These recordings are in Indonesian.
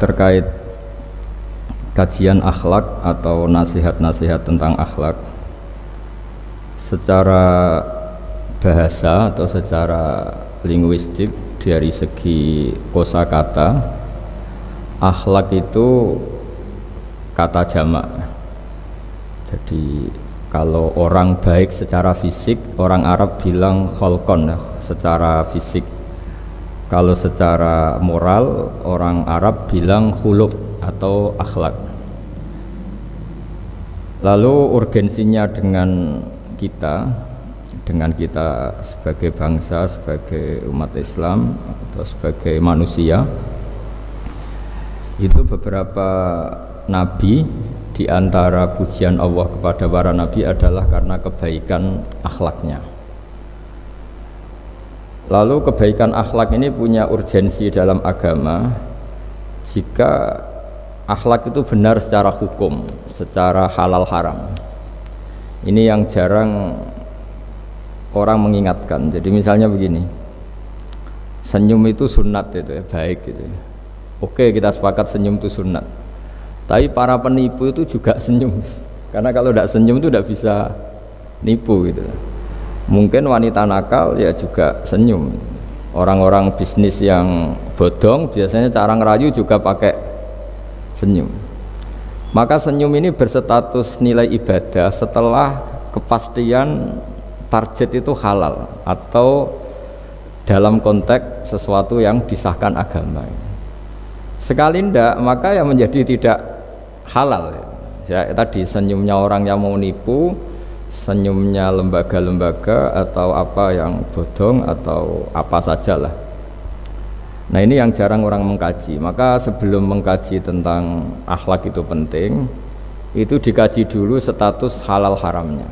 Terkait kajian akhlak atau nasihat-nasihat tentang akhlak secara bahasa atau secara linguistik dari segi kosakata, akhlak itu kata jamak. Jadi kalau orang baik secara fisik, orang Arab bilang kholqon, secara fisik. Kalau secara moral, orang Arab bilang khuluq atau akhlak. Lalu urgensinya dengan kita sebagai bangsa, sebagai umat Islam atau sebagai manusia, itu beberapa nabi, di antara pujian Allah kepada para nabi adalah karena kebaikan akhlaknya. Lalu kebaikan akhlak ini punya urgensi dalam agama jika akhlak itu benar secara hukum, secara halal haram. Ini yang jarang orang mengingatkan. Jadi misalnya begini, senyum itu sunat itu ya, baik gitu ya. Oke, kita sepakat senyum itu sunat. Tapi para penipu itu juga senyum. Karena kalau tidak senyum itu tidak bisa nipu gitu. Mungkin wanita nakal ya juga senyum. Orang-orang bisnis yang bodong biasanya cara ngerayu juga pakai senyum. Maka senyum ini berstatus nilai ibadah setelah kepastian target itu halal atau dalam konteks sesuatu yang disahkan agama. Sekali ndak, maka yang menjadi tidak halal. Ya, tadi senyumnya orang yang mau nipu, senyumnya lembaga-lembaga atau apa yang bodong atau apa sajalah. Nah, ini yang jarang orang mengkaji. Maka sebelum mengkaji tentang akhlak itu penting, itu dikaji dulu status halal haramnya.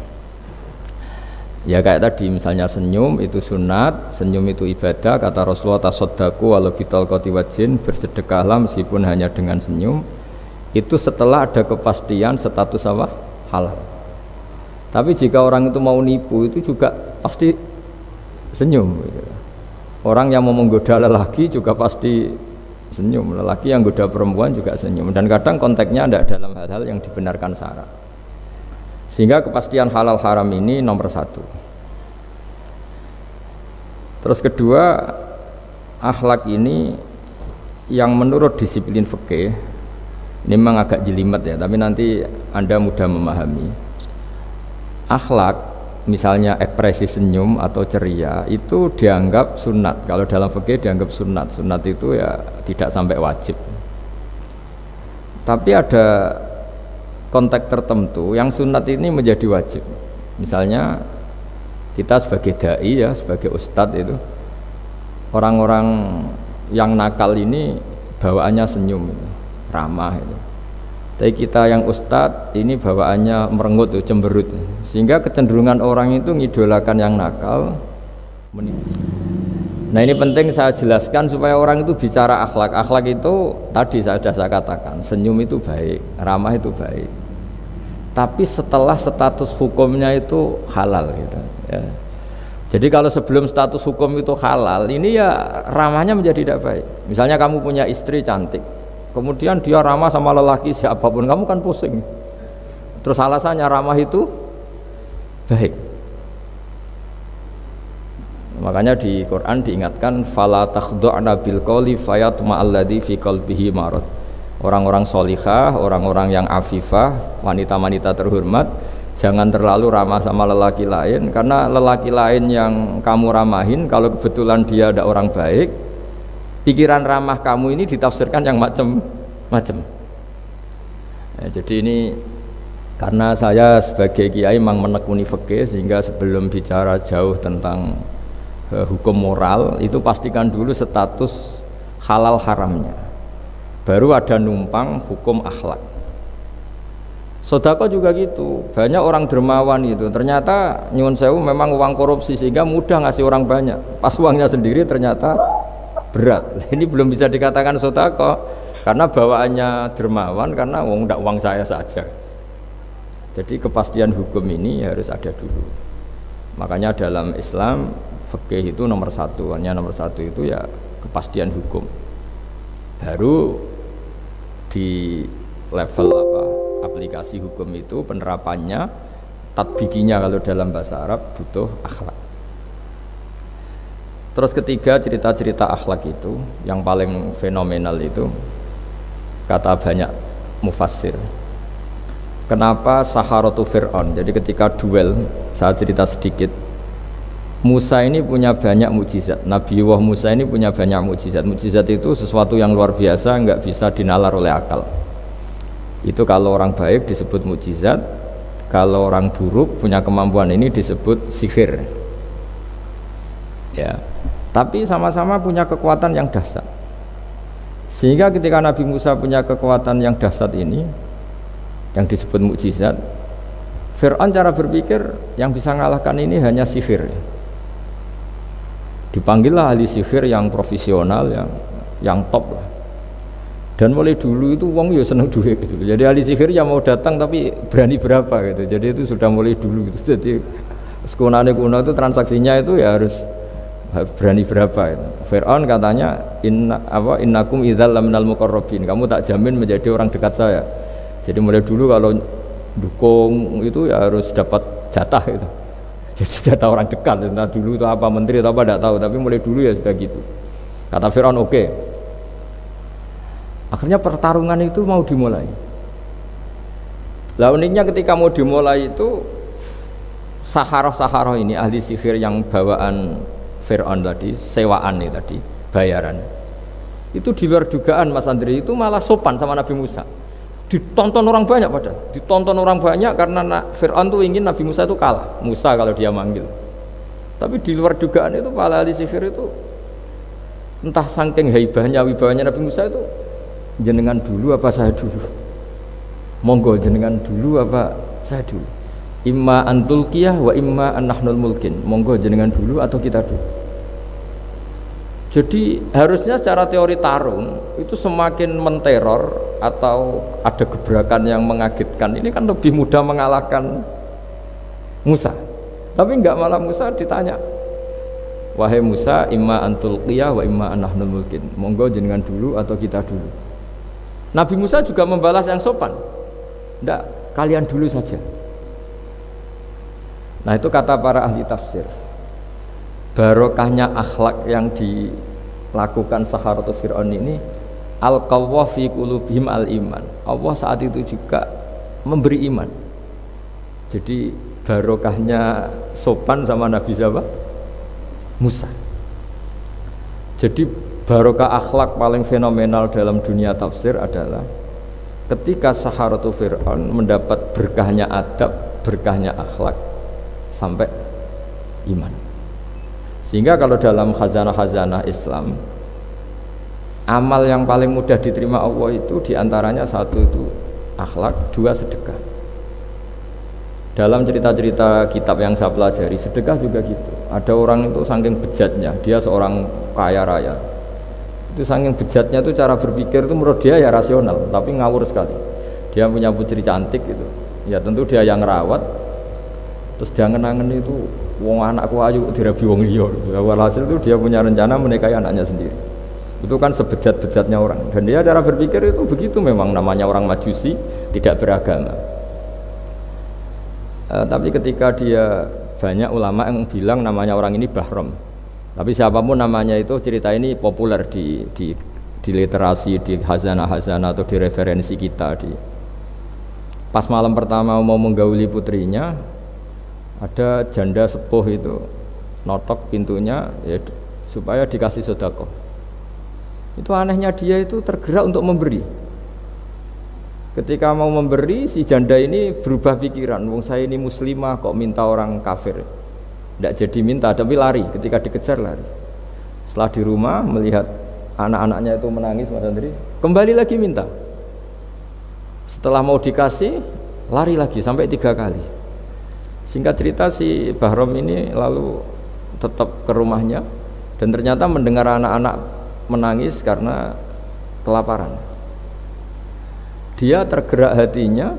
Ya kayak tadi misalnya senyum itu sunat, senyum itu ibadah, kata Rasulullah tasaddaqu walau bitalqati wajhin, bersedekahlah meskipun hanya dengan senyum. Itu setelah ada kepastian status apa? Halal. Tapi jika orang itu mau nipu itu juga pasti senyum gitu. Orang yang mau menggoda lelaki juga pasti senyum, lelaki yang goda perempuan juga senyum, dan kadang konteksnya tidak dalam hal-hal yang dibenarkan syara. Sehingga kepastian halal haram ini nomor satu. Terus kedua, akhlak ini yang menurut disiplin fikih ini memang agak jelimet ya, tapi nanti Anda mudah memahami. Akhlak, misalnya ekspresi senyum atau ceria, itu dianggap sunat. Kalau dalam fikih dianggap sunat. Sunat itu ya tidak sampai wajib. Tapi ada konteks tertentu yang sunat ini menjadi wajib. Misalnya kita sebagai dai ya, sebagai ustadz itu, orang-orang yang nakal ini bawaannya senyum, ramah itu. Tapi kita yang ustadz ini bawaannya merengut, cemberut, sehingga kecenderungan orang itu ngidolakan yang nakal. Nah ini penting saya jelaskan supaya orang itu bicara akhlak. Akhlak itu tadi saya katakan, senyum itu baik, ramah itu baik. Tapi setelah status hukumnya itu halal gitu, ya. Jadi kalau sebelum status hukum itu halal, ini ya ramahnya menjadi tidak baik. Misalnya kamu punya istri cantik, kemudian dia ramah sama lelaki siapapun, kamu kan pusing. Terus alasannya ramah itu baik. Makanya di Quran diingatkan fala takhdu'na bil qawli fayatma'alladzi fi qalbihi marad. Orang-orang solihah, orang-orang yang afifah, wanita-wanita terhormat, jangan terlalu ramah sama lelaki lain, karena lelaki lain yang kamu ramahin kalau kebetulan dia ada orang baik, pikiran ramah kamu ini ditafsirkan yang macam-macam. Ya, jadi ini karena saya sebagai kiai memang menekuni fikih, sehingga sebelum bicara jauh tentang hukum moral itu pastikan dulu status halal haramnya, baru ada numpang hukum akhlak. Sodako juga gitu, banyak orang dermawan itu ternyata nyuwun sewu memang uang korupsi sehingga mudah ngasih orang banyak, pas uangnya sendiri ternyata berat. Ini belum bisa dikatakan sodako karena bawaannya dermawan, karena uang saya saja. Jadi kepastian hukum ini harus ada dulu. Makanya dalam Islam fikih itu nomor satu, hanya nomor satu itu ya kepastian hukum. Baru di level apa aplikasi hukum itu penerapannya tatbikinya kalau dalam bahasa Arab butuh akhlak. Terus ketiga cerita-cerita akhlak itu yang paling fenomenal itu kata banyak mufassir. Kenapa Saharatu Fir'aun? Jadi ketika duel, saya cerita sedikit. Musa ini punya banyak mukjizat. Nabi Musa ini punya banyak mukjizat. Mukjizat itu sesuatu yang luar biasa, nggak bisa dinalar oleh akal. Itu kalau orang baik disebut mukjizat, kalau orang buruk punya kemampuan ini disebut sihir. Ya. Tapi sama-sama punya kekuatan yang dahsyat. Sehingga ketika Nabi Musa punya kekuatan yang dahsyat ini, yang disebut mukjizat, Fir'aun cara berpikir yang bisa mengalahkan ini hanya sihir. Dipanggillah ahli sihir yang profesional, yang top lah. Dan mulai dulu itu wong ya seneng duit gitu. Jadi ahli sihir yang mau datang tapi berani berapa gitu. Jadi itu sudah mulai dulu gitu. Jadi sekunane kuno itu transaksinya itu ya harus berani berapa itu. Fir'aun katanya innakum idzal laminal muqarrabin. Kamu tak jamin menjadi orang dekat saya. Jadi mulai dulu kalau dukung itu ya harus dapat jatah itu. Jadi jatah orang dekat. Entah dulu itu apa menteri atau apa tidak tahu, tapi mulai dulu ya sudah gitu. Kata Fir'aun oke. Akhirnya pertarungan itu mau dimulai. Lah uniknya ketika mau dimulai itu Saharoh ini ahli sihir yang bawaan Fir'aun tadi, sewaan nih tadi, bayaran. Itu di luar dugaan Mas Andri itu malah sopan sama Nabi Musa. Ditonton orang banyak padahal. Ditonton orang banyak karena Fir'aun tuh ingin Nabi Musa itu kalah. Musa kalau dia manggil. Tapi di luar dugaan itu para ahli sihir itu entah saking haibahnya, wibawanya Nabi Musa itu jenengan dulu apa saya dulu? Monggo jenengan dulu apa saya dulu? Imma antulqiyah wa imma annahnul mulkin. Monggo jenengan dulu atau kita dulu. Jadi harusnya secara teori tarung itu semakin menteror atau ada gebrakan yang mengagetkan ini kan lebih mudah mengalahkan Musa. Tapi enggak, malah Musa ditanya, wahai Musa, imma antulqiyah wa imma annahnul mulkin. Monggo jenengan dulu atau kita dulu. Nabi Musa juga membalas yang sopan. Enggak, kalian dulu saja. Nah itu kata para ahli tafsir. Barokahnya akhlak yang dilakukan Saharatu Fir'aun ini, al-qawwa fi qulubihim al-iman. Allah saat itu juga memberi iman. Jadi barokahnya sopan sama Nabi siapa? Musa. Jadi barokah akhlak paling fenomenal dalam dunia tafsir adalah ketika Saharatu Fir'aun mendapat berkahnya adab, berkahnya akhlak sampai iman. Sehingga kalau dalam khazanah-khazanah Islam, amal yang paling mudah diterima Allah itu diantaranya satu itu akhlak, dua sedekah. Dalam cerita-cerita kitab yang saya pelajari, sedekah juga gitu. Ada orang itu saking bejatnya, dia seorang kaya raya. Itu saking bejatnya itu cara berpikir itu menurut dia ya rasional, tapi ngawur sekali. Dia punya putri cantik gitu. Ya tentu dia yang rawat. Terus dia ngenangen itu wong anakku ayu dirabi wong liya. Walhasil itu dia punya rencana menikahi anaknya sendiri. Itu kan sebejat-bejatnya orang. Dan dia cara berpikir itu begitu, memang namanya orang Majusi, tidak beragama. Tapi ketika dia, banyak ulama yang bilang namanya orang ini Bahrom. Tapi siapapun namanya itu, cerita ini populer di literasi, di hazanah-hazanah atau di referensi kita. Pas malam pertama mau menggauli putrinya, ada janda sepuh itu notok pintunya ya, supaya dikasih sedekah. Itu anehnya dia itu tergerak untuk memberi. Ketika mau memberi, si janda ini berubah pikiran, wong saya ini muslimah kok minta orang kafir. Tidak jadi minta, tapi lari, ketika dikejar lari. Setelah di rumah melihat anak-anaknya itu menangis, Mas Andri, kembali lagi minta. Setelah mau dikasih, lari lagi sampai 3 kali. Singkat cerita si Bahrom ini lalu tetap ke rumahnya dan ternyata mendengar anak-anak menangis karena kelaparan. Dia tergerak hatinya,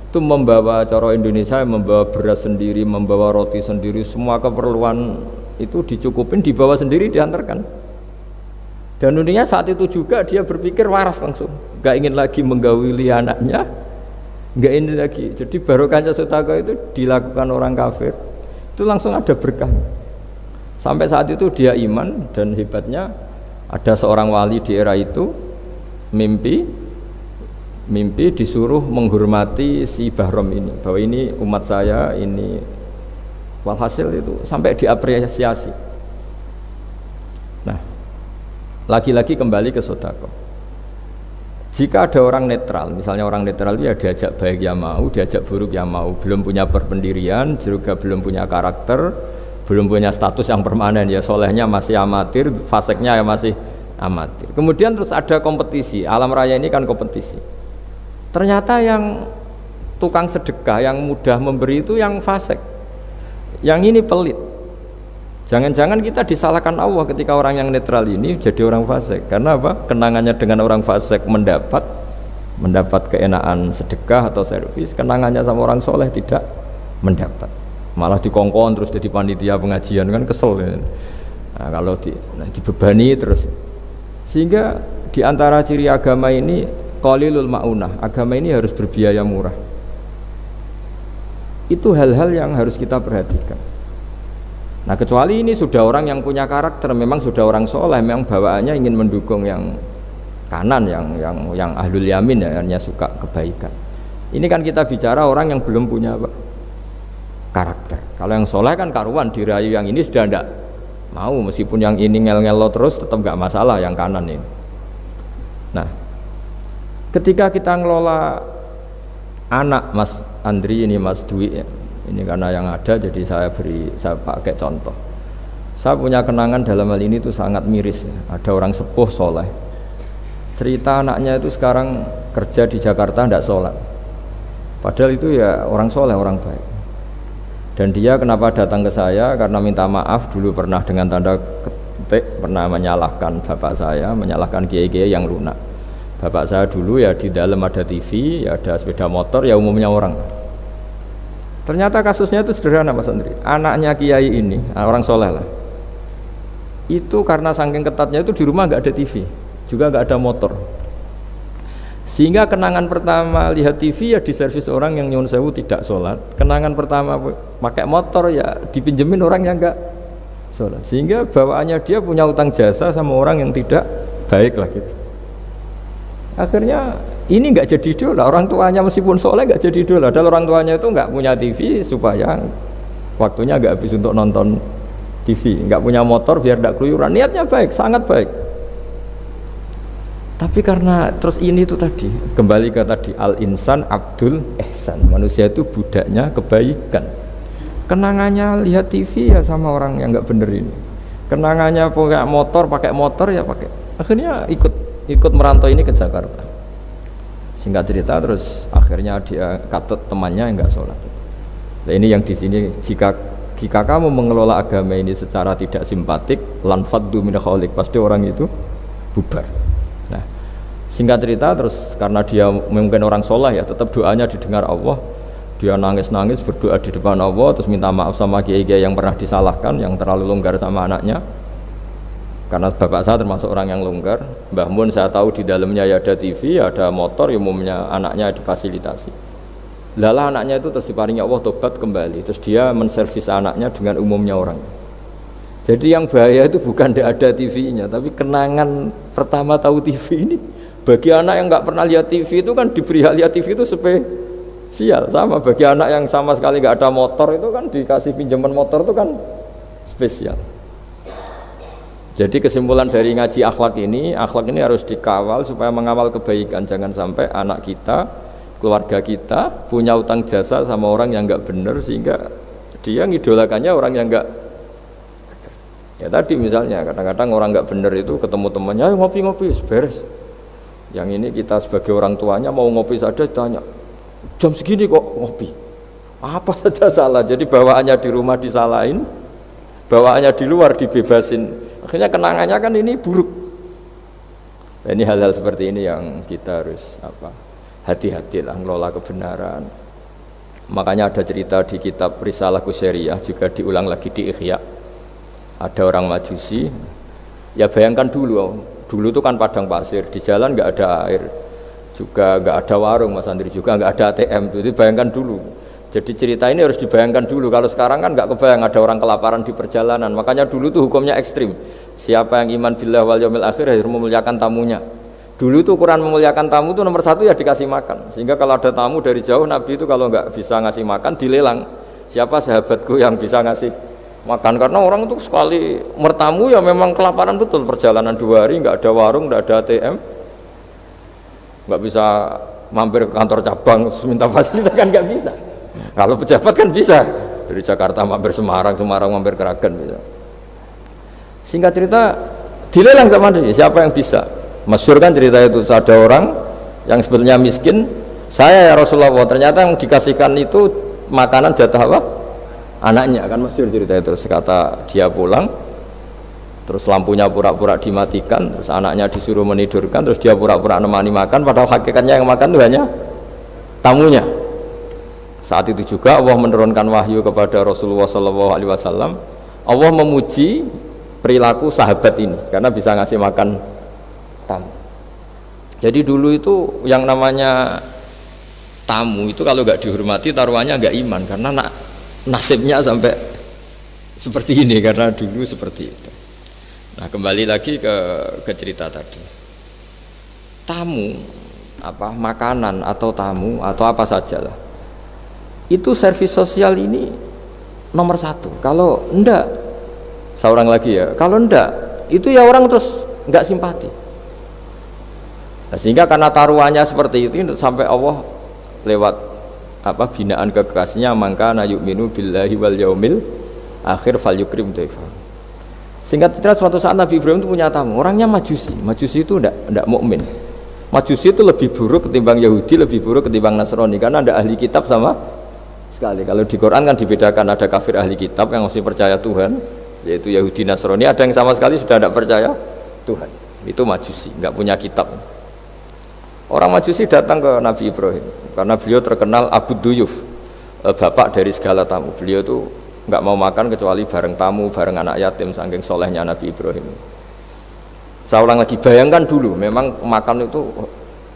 itu membawa cara Indonesia, membawa beras sendiri, membawa roti sendiri, semua keperluan itu dicukupin, dibawa sendiri, diantarkan. Dan uniknya saat itu juga dia berpikir waras langsung, nggak ingin lagi menggauli anaknya, nggak ingin lagi. Jadi barokahnya sedekah itu dilakukan orang kafir, itu langsung ada berkahnya. Sampai saat itu dia iman, dan hebatnya ada seorang wali di era itu mimpi disuruh menghormati si Bahrom ini, bahwa ini umat saya, ini walhasil itu sampai diapresiasi. Nah, lagi-lagi kembali ke sedekah. Jika ada orang netral, misalnya orang netral itu ya diajak baik ya mau, diajak buruk ya mau, belum punya berpendirian, juga belum punya karakter, belum punya status yang permanen, ya solehnya masih amatir, faseknya ya masih amatir. Kemudian terus ada kompetisi, alam raya ini kan kompetisi. Ternyata yang tukang sedekah, yang mudah memberi itu yang fasek, yang ini pelit. Jangan-jangan kita disalahkan Allah ketika orang yang netral ini jadi orang fasik. Karena apa? Kenangannya dengan orang fasik mendapat keenaan sedekah atau servis, kenangannya sama orang soleh tidak mendapat. Malah dikongkon terus jadi panitia pengajian, kan kesel ya. Nah, kalau dibebani terus. Sehingga di antara ciri agama ini qalilul maunah, agama ini harus berbiaya murah. Itu hal-hal yang harus kita perhatikan. Nah, kecuali ini sudah orang yang punya karakter, memang sudah orang soleh, memang bawaannya ingin mendukung yang kanan, yang ahlul yamin, ya, hanya suka kebaikan. Ini kan kita bicara orang yang belum punya karakter. Kalau yang soleh kan karuan, dirayu yang ini sudah tidak mau, meskipun yang ini ngel-ngelo terus tetap nggak masalah yang kanan ini. Nah, ketika kita ngelola anak Mas Andri ini, Mas Dwi ya, ini karena yang ada jadi saya pakai contoh. Saya punya kenangan dalam hal ini itu sangat miris ya. Ada orang sepuh soleh, cerita anaknya itu sekarang kerja di Jakarta tidak sholat, padahal itu ya orang soleh, orang baik. Dan dia kenapa datang ke saya? Karena minta maaf dulu pernah dengan tanda ketik pernah menyalahkan bapak saya, menyalahkan kiai-kiai yang lunak. Bapak saya dulu ya di dalam ada TV, ya ada sepeda motor, ya umumnya orang. Ternyata kasusnya itu sederhana Mas Andri. Anaknya kiai ini, orang soleh lah, itu karena saking ketatnya itu di rumah nggak ada TV, juga nggak ada motor. Sehingga kenangan pertama lihat TV ya di servis orang yang nyuwun sewu tidak sholat. Kenangan pertama pakai motor ya dipinjemin orang yang nggak sholat. Sehingga bawaannya dia punya utang jasa sama orang yang tidak baik lah gitu. Akhirnya ini nggak jadi idola, orang tuanya meskipun soleh nggak jadi idola. Dan orang tuanya itu nggak punya TV supaya waktunya nggak habis untuk nonton TV, nggak punya motor biar tidak keluyuran. Niatnya baik, sangat baik. Tapi karena terus ini tuh tadi kembali ke tadi al-insan abdul ihsan, manusia itu budaknya kebaikan. Kenangannya lihat TV ya sama orang yang nggak bener ini. Kenangannya pakai motor ya pakai. Akhirnya ikut merantau ini ke Jakarta. Singkat cerita terus akhirnya dia katut temannya yang nggak sholat. Nah, ini yang di sini jika kamu mengelola agama ini secara tidak simpatik, lanfaddu min khaliq, pasti orang itu bubar. Nah, singkat cerita terus karena dia mungkin orang soleh ya, tetap doanya didengar Allah. Dia nangis-nangis berdoa di depan Allah, terus minta maaf sama kiai-kiai yang pernah disalahkan, yang terlalu longgar sama anaknya. Karena bapak saya termasuk orang yang longgar. Mbah Mun saya tahu di dalamnya ya ada TV, ada motor, umumnya anaknya difasilitasi. Lalah anaknya itu terus diparingi Allah tobat kembali, terus dia menservis anaknya dengan umumnya orang. Jadi yang bahaya itu bukan tidak ada TV-nya, tapi kenangan pertama tahu TV ini. Bagi anak yang nggak pernah lihat TV itu kan diberi hak lihat TV itu spesial. Sama bagi anak yang sama sekali nggak ada motor itu kan dikasih pinjaman motor itu kan spesial. Jadi kesimpulan dari ngaji akhlak ini harus dikawal supaya mengawal kebaikan. Jangan sampai anak kita, keluarga kita punya utang jasa sama orang yang nggak benar sehingga dia ngidolakannya orang yang nggak. Ya tadi misalnya kadang-kadang orang nggak benar itu ketemu temannya, ayo ngopi-ngopi, beres. Yang ini kita sebagai orang tuanya mau ngopi saja tanya, jam segini kok ngopi? Apa saja salah. Jadi bawaannya di rumah disalahin, bawaannya di luar dibebasin. Akhirnya kenangannya kan ini buruk. Nah, ini hal-hal seperti ini yang kita harus hati-hatilah ngelola kebenaran. Makanya ada cerita di kitab Risalah Qusyariyah juga diulang lagi di Ihya. Ada orang Majusi. Ya bayangkan dulu Dulu itu kan padang pasir, di jalan nggak ada air, juga nggak ada warung Mas Andri, juga nggak ada ATM. Jadi bayangkan dulu. Jadi cerita ini harus dibayangkan dulu. Kalau sekarang kan nggak kebayang ada orang kelaparan di perjalanan. Makanya dulu tuh hukumnya ekstrim. Siapa yang iman billah wal yaumil akhir harus memuliakan tamunya. Dulu tuh ukuran memuliakan tamu itu nomor satu ya dikasih makan. Sehingga kalau ada tamu dari jauh, Nabi itu kalau nggak bisa ngasih makan dilelang. Siapa sahabatku yang bisa ngasih makan? Karena orang itu sekali mertamu ya memang kelaparan betul. Perjalanan 2 hari nggak ada warung, nggak ada ATM, nggak bisa mampir ke kantor cabang minta fasilitas kan nggak bisa. Kalau pejabat kan bisa dari Jakarta mampir Semarang, Semarang mampir Kragen bisa. Singkat cerita dilelang sama dia, siapa yang bisa? Masyhur kan cerita itu, ada orang yang sebetulnya miskin, saya ya Rasulullah, ternyata yang dikasihkan itu makanan jatah apa? Anaknya, kan masyhur cerita itu. Terus kata dia pulang, terus lampunya pura-pura dimatikan, terus anaknya disuruh menidurkan, terus dia pura-pura nemani makan, padahal hakikatnya yang makan itu hanya tamunya. Saat itu juga Allah menurunkan wahyu kepada Rasulullah SAW. Allah memuji perilaku sahabat ini karena bisa ngasih makan tamu. Jadi dulu itu yang namanya tamu itu kalau nggak dihormati taruhannya nggak iman, karena nasibnya sampai seperti ini karena dulu seperti itu. Nah, kembali lagi ke cerita tadi. Tamu apa makanan atau tamu atau apa sajalah. Itu servis sosial ini nomor 1. Kalau enggak, seorang lagi ya, kalau enggak itu ya orang terus enggak simpati. Nah, sehingga karena taruhannya seperti itu sampai Allah lewat apa binaan kekasihnya, maka na yu'minu billahi wal yaumil akhir falyukrim dhaifa. Sehingga suatu saat Nabi Ibrahim itu punya tamu, orangnya Majusi. Majusi itu enggak mukmin. Majusi itu lebih buruk ketimbang Yahudi, lebih buruk ketimbang Nasrani karena ada ahli kitab sama sekali. Kalau di Quran kan dibedakan, ada kafir ahli kitab yang masih percaya Tuhan, yaitu Yahudi Nasrani, ada yang sama sekali sudah tidak percaya Tuhan, itu Majusi, nggak punya kitab. Orang Majusi datang ke Nabi Ibrahim karena beliau terkenal Abu Duyuf, bapak dari segala tamu. Beliau tuh nggak mau makan kecuali bareng tamu, bareng anak yatim, saking solehnya Nabi Ibrahim. Saya ulang lagi, bayangkan dulu memang makan itu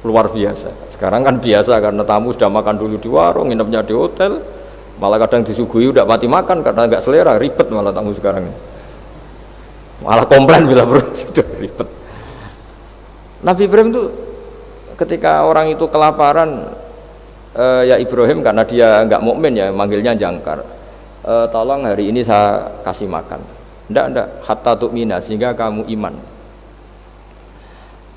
luar biasa. Sekarang kan biasa karena tamu sudah makan dulu di warung, nginepnya di hotel, malah kadang disuguhi udah mati makan karena nggak selera, ribet malah tamu sekarang. Malah komplain bila perlu sudah ribet. Nabi Ibrahim itu ketika orang itu kelaparan, ya Ibrahim karena dia nggak mukmin ya manggilnya jangkar. Tolong hari ini saya kasih makan. Ndak hatta tu'mina, sehingga kamu iman.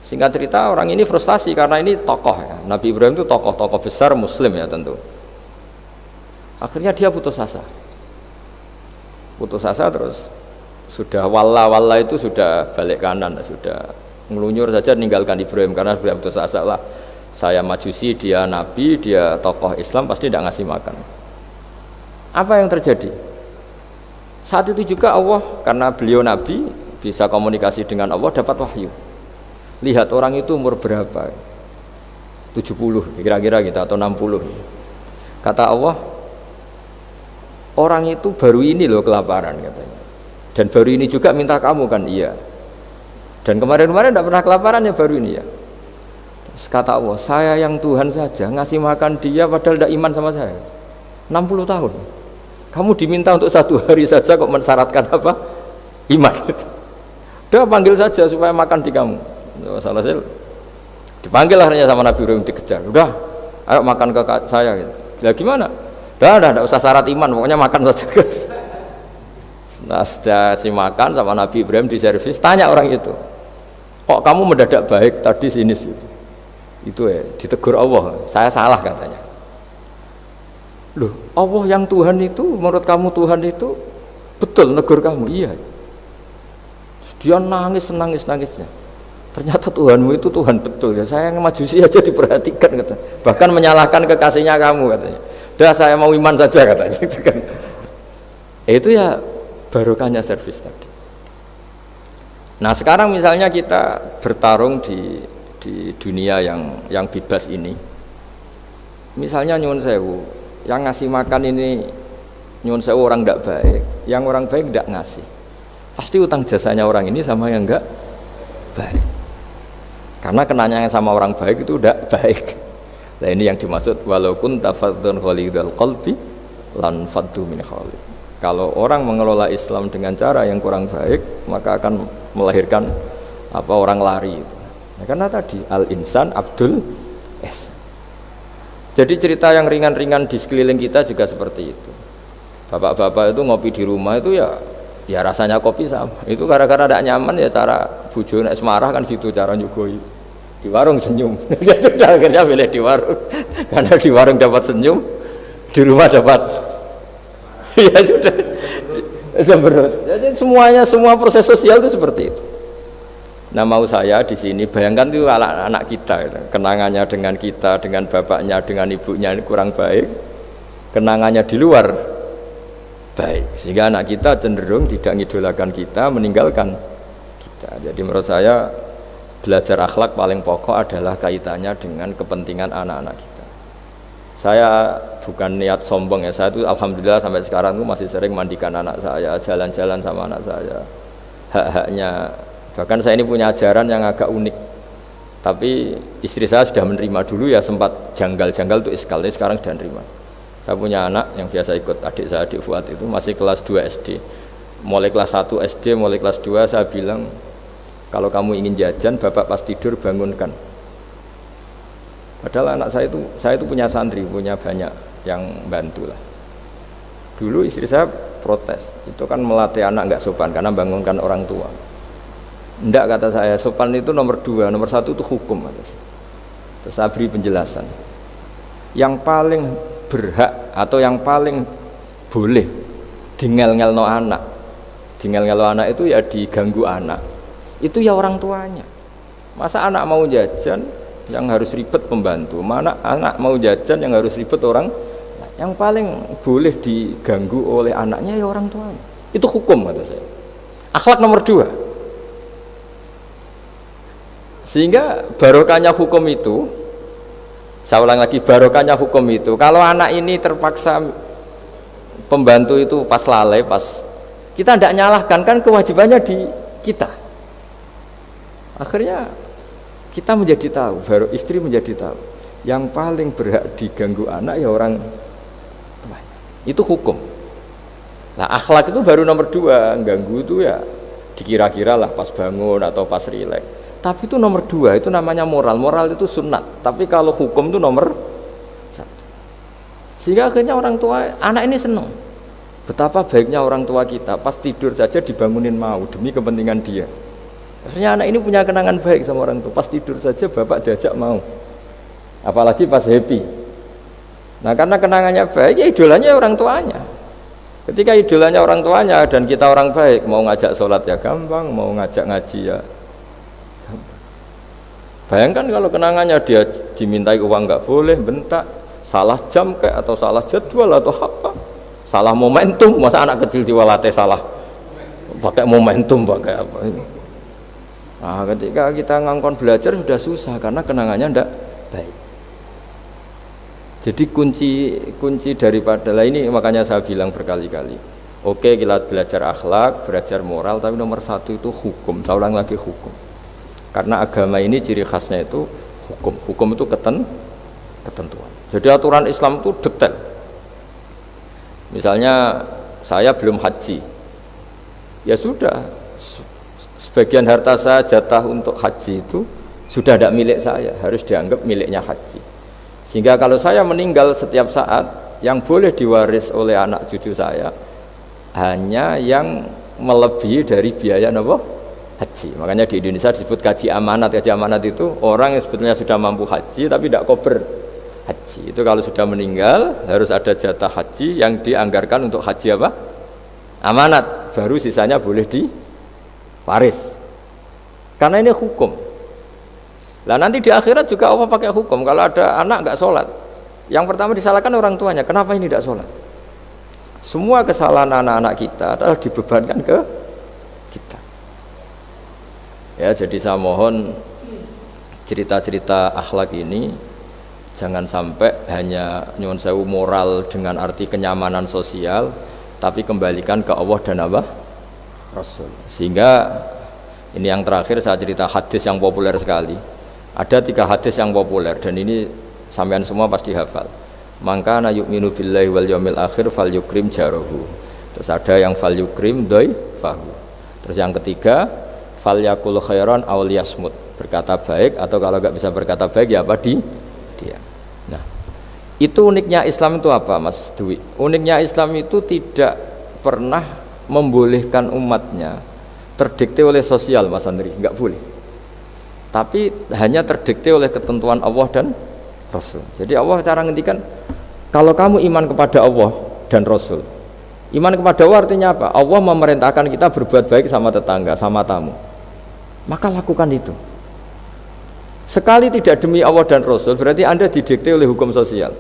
Singkat cerita orang ini frustasi karena ini tokoh ya. Nabi Ibrahim itu tokoh besar muslim ya tentu. Akhirnya dia putus asa. Putus asa terus sudah walla itu sudah balik kanan, sudah ngelunyur saja meninggalkan Ibrahim karena sudah putus asa lah. Saya Majusi, dia Nabi, dia tokoh Islam, pasti tidak ngasih makan. Apa yang terjadi? Saat itu juga Allah, karena beliau Nabi bisa komunikasi dengan Allah, dapat wahyu. Lihat orang itu umur berapa, 70 kira-kira gitu atau 60. Kata Allah, orang itu baru ini loh kelaparan katanya, dan baru ini juga minta kamu kan. Iya, dan kemarin-kemarin tidak pernah kelaparan ya, baru ini ya. Terus kata Allah, saya yang Tuhan saja ngasih makan dia padahal tidak iman sama saya 60 tahun. Kamu diminta untuk 1 hari saja kok mensyaratkan apa? Iman. Udah panggil saja supaya makan di kamu. Salah sih dipanggil akhirnya sama Nabi Ibrahim, dikejar. Udah, ayo makan ke saya gitu. Ya gimana? Udah usah syarat iman, pokoknya makan saja guys. Nah, sudah si makan sama Nabi Ibrahim di servis, tanya orang itu, kok kamu mendadak baik tadi sinis itu ya, ditegur Allah, saya salah katanya. Loh, Allah yang Tuhan itu, menurut kamu Tuhan itu betul negur kamu? Iya. Dia nangisnya. Ternyata Tuhanmu itu Tuhan betul ya. Saya yang Majusi aja diperhatikan katanya. Bahkan menyalahkan kekasihnya kamu katanya. Udah saya mau iman saja katanya gitu kan. Itu ya barokahnya servis tadi. Nah, sekarang misalnya kita bertarung di dunia yang bebas ini. Misalnya nyuwun sewu, yang ngasih makan ini nyuwun sewu orang tidak baik, yang orang baik tidak ngasih. Pasti utang jasanya orang ini sama yang enggak baik. Karena kenanya sama orang baik itu udah baik. Nah ini yang dimaksud walaupun tafadzun khalidul qalbi lan faddu min khalid. Kalau orang mengelola Islam dengan cara yang kurang baik, maka akan melahirkan orang lari. Ya, karena tadi al-insan abdul es. Jadi cerita yang ringan-ringan di sekeliling kita juga seperti itu. Bapak-bapak itu ngopi di rumah itu ya rasanya kopi sama. Itu gara-gara tidak nyaman ya cara bojo nek semarah kan gitu cara nyugoi. Di warung senyum. Dia sudah akhirnya pilih di warung. Karena di warung dapat senyum, di rumah dapat ya sudah semberut. Jadi semua proses sosial itu seperti itu. Nah mau saya di sini bayangkan itu anak kita gitu. Kenangannya dengan kita, dengan bapaknya, dengan ibunya ini kurang baik, kenangannya di luar baik, sehingga anak kita cenderung tidak ngidolakan kita, meninggalkan kita. Jadi menurut saya belajar akhlak paling pokok adalah kaitannya dengan kepentingan anak-anak kita. Saya bukan niat sombong ya, saya itu alhamdulillah sampai sekarang itu masih sering mandikan anak saya, jalan-jalan sama anak saya, hak-haknya. Bahkan saya ini punya ajaran yang agak unik, tapi istri saya sudah menerima. Dulu ya sempat janggal-janggal itu iskal, tapi sekarang sudah menerima. Saya punya anak yang biasa ikut adik saya, adik Fuad itu masih kelas 2 SD. Mulai kelas 1 SD, mulai kelas 2 saya bilang, kalau kamu ingin jajan, bapak pas tidur bangunkan. Padahal anak saya itu punya santri, punya banyak yang bantu lah. Dulu istri saya protes, itu kan melatih anak nggak sopan karena bangunkan orang tua. Enggak, kata saya, sopan itu nomor 2, nomor 1 itu hukum. Terus saya beri penjelasan. Yang paling berhak atau yang paling boleh dingel-ngelno anak, dingel-ngelno anak itu ya diganggu anak, itu ya orang tuanya. Masa anak mau jajan yang harus ribet pembantu, mana anak mau jajan yang harus ribet orang? Yang paling boleh diganggu oleh anaknya ya orang tuanya. Itu hukum, kata saya. Akhlak nomor 2. Sehingga barokahnya hukum itu, saya ulang lagi, barokahnya hukum itu, kalau anak ini terpaksa pembantu itu pas lalai, pas kita tidak nyalahkan, kan kewajibannya di kita. Akhirnya kita menjadi tahu, baru istri menjadi tahu, yang paling berhak diganggu anak ya orang tuanya. Itu hukum. Nah akhlak itu baru nomor 2, ganggu itu ya dikira-kira lah pas bangun atau pas rileks. Tapi itu nomor 2, itu namanya moral. Moral itu sunat. Tapi kalau hukum itu nomor 1. Sehingga akhirnya orang tua, anak ini senang. Betapa baiknya orang tua kita, pas tidur saja dibangunin mau demi kepentingan dia. Akhirnya anak ini punya kenangan baik sama orang tua. Pas tidur saja bapak diajak mau. Apalagi pas happy. Nah karena kenangannya baik, ya idolanya orang tuanya. Ketika idolanya orang tuanya dan kita orang baik, mau ngajak sholat ya gampang, mau ngajak ngaji ya. Bayangkan kalau kenangannya dia dimintai uang nggak boleh, bentak, salah jam kayak atau salah jadwal atau apa, salah momentum, masa anak kecil diwalate salah pakai momentum pakai apa ini. Nah ketika kita ngangkon belajar sudah susah karena kenangannya ndak baik. Jadi kunci daripada lah ini, makanya saya bilang berkali-kali, oke kita belajar akhlak, belajar moral, tapi nomor 1 itu hukum. Saya ulang lagi, hukum. Karena agama ini ciri khasnya itu hukum. Hukum itu ketentuan. Jadi aturan Islam itu detail. Misalnya saya belum haji, ya sudah, sebagian harta saya jatah untuk haji itu sudah tidak milik saya, harus dianggap miliknya haji. Sehingga kalau saya meninggal setiap saat, yang boleh diwaris oleh anak cucu saya hanya yang melebihi dari biaya haji. Makanya di Indonesia disebut gaji amanat. Gaji amanat itu orang yang sebetulnya sudah mampu haji tapi tidak kober haji. Itu kalau sudah meninggal harus ada jatah haji yang dianggarkan untuk haji apa? Amanat. Baru sisanya boleh diwaris. Karena ini hukum. Lah nanti di akhirat juga Allah pakai hukum. Kalau ada anak nggak sholat, yang pertama disalahkan orang tuanya. Kenapa ini tidak sholat? Semua kesalahan anak-anak kita adalah dibebankan ke kita. Ya, jadi saya mohon cerita-cerita akhlak ini jangan sampai hanya nyuwun sewu moral dengan arti kenyamanan sosial, tapi kembalikan ke Allah dan apa? Rasul. Sehingga ini yang terakhir saya cerita hadis yang populer sekali. Ada 3 hadis yang populer dan ini sampean semua pasti hafal. Maka na yu'minu billahi wal yaumil akhir falyukrim jarahu. Terus ada yang falyukrim dhaifahu. Terus yang ketiga falyakul khairan aw liyasmut. Berkata baik atau kalau enggak bisa berkata baik ya apa dia. Nah, itu uniknya Islam itu apa Mas Dwi? Uniknya Islam itu tidak pernah membolehkan umatnya terdikte oleh sosial Mas Andri, enggak boleh. Tapi hanya terdikte oleh ketentuan Allah dan Rasul. Jadi Allah cara ngendikan kalau kamu iman kepada Allah dan Rasul. Iman kepada Allah artinya apa? Allah memerintahkan kita berbuat baik sama tetangga, sama tamu. Maka lakukan itu. Sekali tidak demi Allah dan Rasul berarti Anda didikte oleh hukum sosial.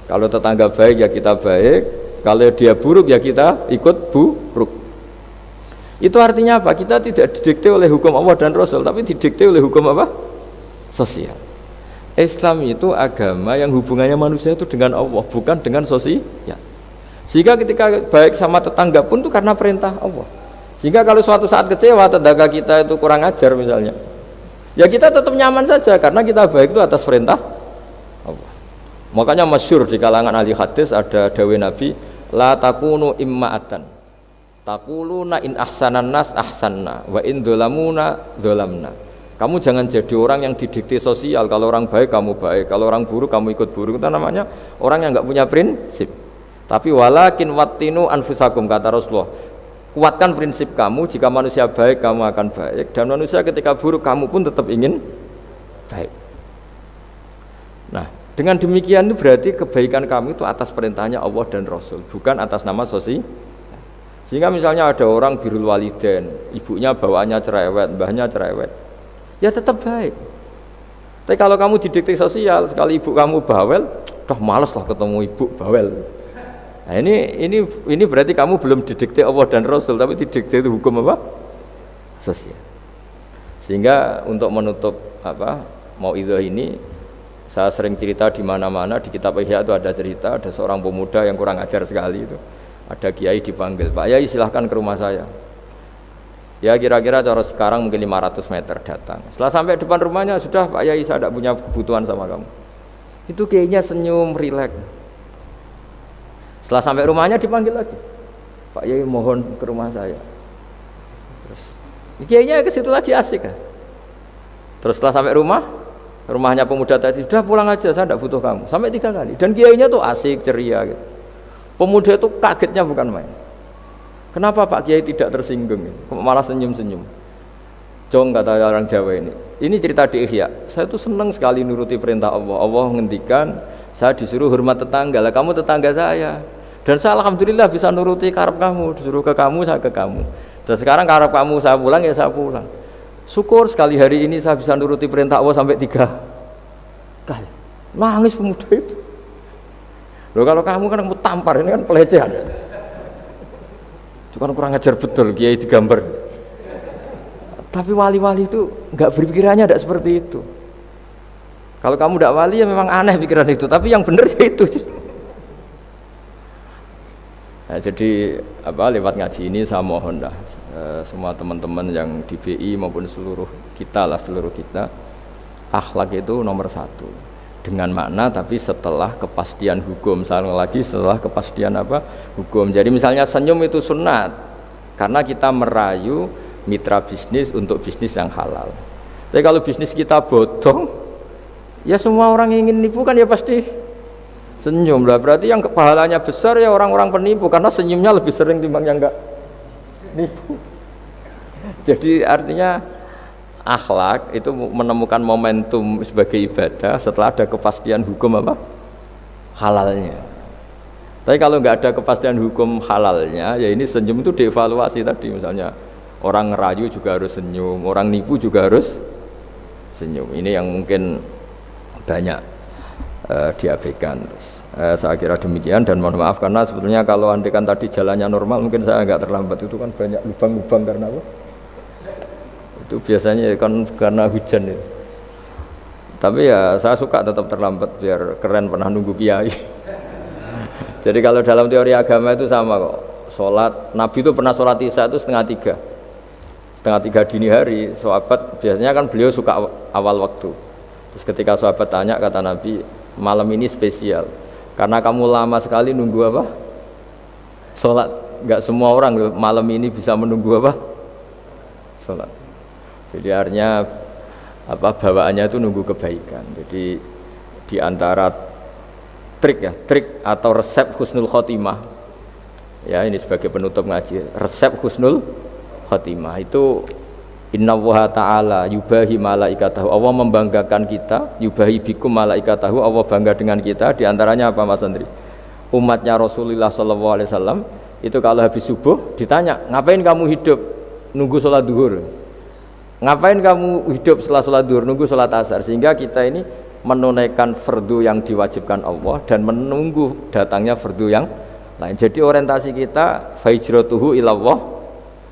Kalau tetangga baik ya kita baik, kalau dia buruk ya kita ikut buruk. Itu artinya apa? Kita tidak didikte oleh hukum Allah dan Rasul, tapi didikte oleh hukum apa? Sosial. Islam itu agama yang hubungannya manusia itu dengan Allah, bukan dengan sosial. Sehingga ketika baik sama tetangga pun itu karena perintah Allah. Sehingga kalau suatu saat kecewa tetangga kita itu kurang ajar misalnya, ya kita tetap nyaman saja karena kita baik itu atas perintah Allah. Makanya masyhur di kalangan ahli hadis ada dawuh Nabi, la takunu imma'atan. Taquluna in ahsanan nas ahsanna wa in dzalamuna dzalamna. Kamu jangan jadi orang yang didikte sosial. Kalau orang baik kamu baik, kalau orang buruk kamu ikut buruk. Itu namanya orang yang enggak punya prinsip. Tapi walakin wattinu anfusakum, kata Rasulullah. Kuatkan prinsip kamu, jika manusia baik kamu akan baik, dan manusia ketika buruk kamu pun tetap ingin baik. Nah, dengan demikian itu berarti kebaikan kamu itu atas perintahnya Allah dan Rasul, bukan atas nama sosial. Sehingga misalnya ada orang birrul walidain, ibunya bawaannya cerewet, mbahnya cerewet, ya tetap baik. Tapi kalau kamu didikte sosial, sekali ibu kamu bawel, dah malas lah ketemu ibu bawel. Nah, ini berarti kamu belum didikte Allah dan Rasul, tapi didikte itu hukum apa? Sosial. Sehingga untuk menutup mauidhah ini, saya sering cerita di mana-mana di kitab Ihya itu ada cerita, ada seorang pemuda yang kurang ajar sekali itu. Ada kiai dipanggil, Pak Yai silahkan ke rumah saya. Ya kira-kira cara sekarang mungkin 500 meter datang. Setelah sampai depan rumahnya, sudah Pak Yai saya tidak punya kebutuhan sama kamu. Itu kiainya senyum, rileks. Setelah sampai rumahnya dipanggil lagi, Pak Yai mohon ke rumah saya. Terus kiainya ke situ lagi asik kan. Terus setelah sampai rumahnya pemuda tadi, sudah pulang aja saya tidak butuh kamu. Sampai 3 kali. Dan kiainya tuh asik, ceria gitu. Pemuda itu kagetnya bukan main. Kenapa Pak Kiai tidak tersinggung? Malah senyum-senyum. Jong kata orang Jawa ini. Ini cerita di Ihya. Saya tuh senang sekali nuruti perintah Allah. Allah menghentikan, saya disuruh hormat tetangga. Lah kamu tetangga saya. Dan saya alhamdulillah bisa nuruti karep kamu. Disuruh ke kamu, saya ke kamu. Dan sekarang karep kamu saya pulang ya saya pulang. Syukur sekali hari ini saya bisa nuruti perintah Allah sampai 3 kali. Nangis pemuda itu. Loh kalau kamu kan kamu tampar, ini kan pelecehan. Itu kan kurang ajar betul kiai digambar. Tapi wali-wali itu enggak berpikirannya tidak seperti itu. Kalau kamu tidak wali ya memang aneh pikiran itu, tapi yang benar ya itu. Nah, jadi lewat ngaji ini saya mohon dah semua teman-teman yang di BI maupun seluruh kita, akhlak itu nomor 1. Dengan makna tapi setelah kepastian hukum, setelah kepastian hukum. Jadi misalnya senyum itu sunat karena kita merayu mitra bisnis untuk bisnis yang halal. Tapi kalau bisnis kita bodong, ya semua orang yang ingin nipu kan ya pasti senyum lah. Berarti yang pahalanya besar ya orang-orang penipu karena senyumnya lebih sering timbang yang enggak nipu. Jadi artinya akhlak itu menemukan momentum sebagai ibadah setelah ada kepastian hukum halalnya. Tapi kalau nggak ada kepastian hukum halalnya, ya ini senyum itu dievaluasi tadi. Misalnya orang ngerayu juga harus senyum, orang nipu juga harus senyum. Ini yang mungkin banyak diabaikan. Saya kira demikian dan mohon maaf karena sebetulnya kalau andekan tadi jalannya normal mungkin saya nggak terlambat. Itu kan banyak lubang-lubang karena itu biasanya kan karena hujan itu. Tapi ya saya suka tetap terlambat biar keren pernah nunggu kiai. Jadi kalau dalam teori agama itu sama kok. Sholat Nabi itu pernah sholat isya itu setengah tiga dini hari. Sahabat biasanya kan beliau suka awal waktu. Terus ketika sahabat tanya, kata Nabi, malam ini spesial karena kamu lama sekali nunggu apa? Sholat. Enggak semua orang malam ini bisa menunggu apa? Sholat. Jadi artinya apa, bawaannya itu nunggu kebaikan. Jadi di antara trik atau resep husnul khotimah, ya ini sebagai penutup ngaji, resep husnul khotimah itu innallaha ta'ala yubahi malaikatahu, Allah membanggakan kita, yubahi bikum malaikatahu, Allah bangga dengan kita. Di antaranya apa Mas Andri? Umatnya Rasulullah SAW itu kalau habis subuh ditanya, ngapain kamu hidup nunggu sholat duhur? Ngapain kamu hidup setelah sholat duhur nunggu sholat asar? Sehingga kita ini menunaikan fardu yang diwajibkan Allah dan menunggu datangnya fardu yang lain. Jadi orientasi kita fahijratuhu ilallah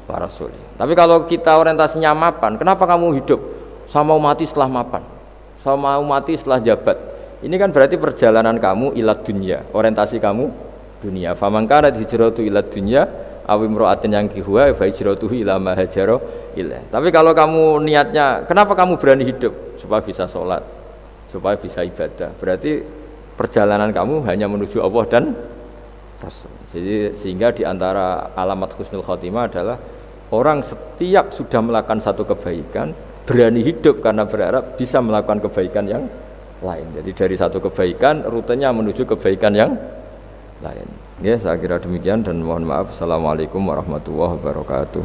wa rasulih. Tapi kalau kita orientasinya mapan, kenapa kamu hidup? Saya mau mati setelah mapan, saya mau mati setelah jabat. Ini kan berarti perjalanan kamu ilad dunya, orientasi kamu dunia. Faman kanat hijratu ilad dunya aw imra'atin yankihuha fa hijratuhu ila ma hajara ilaih. Tapi kalau kamu niatnya, kenapa kamu berani hidup? Supaya bisa sholat, supaya bisa ibadah. Berarti perjalanan kamu hanya menuju Allah dan Rasul. Jadi sehingga di antara alamat husnul khotimah adalah orang setiap sudah melakukan satu kebaikan berani hidup karena berharap bisa melakukan kebaikan yang lain. Jadi dari satu kebaikan rutenya menuju kebaikan yang lain. Ya, saya kira demikian dan mohon maaf. Assalamualaikum warahmatullahi wabarakatuh.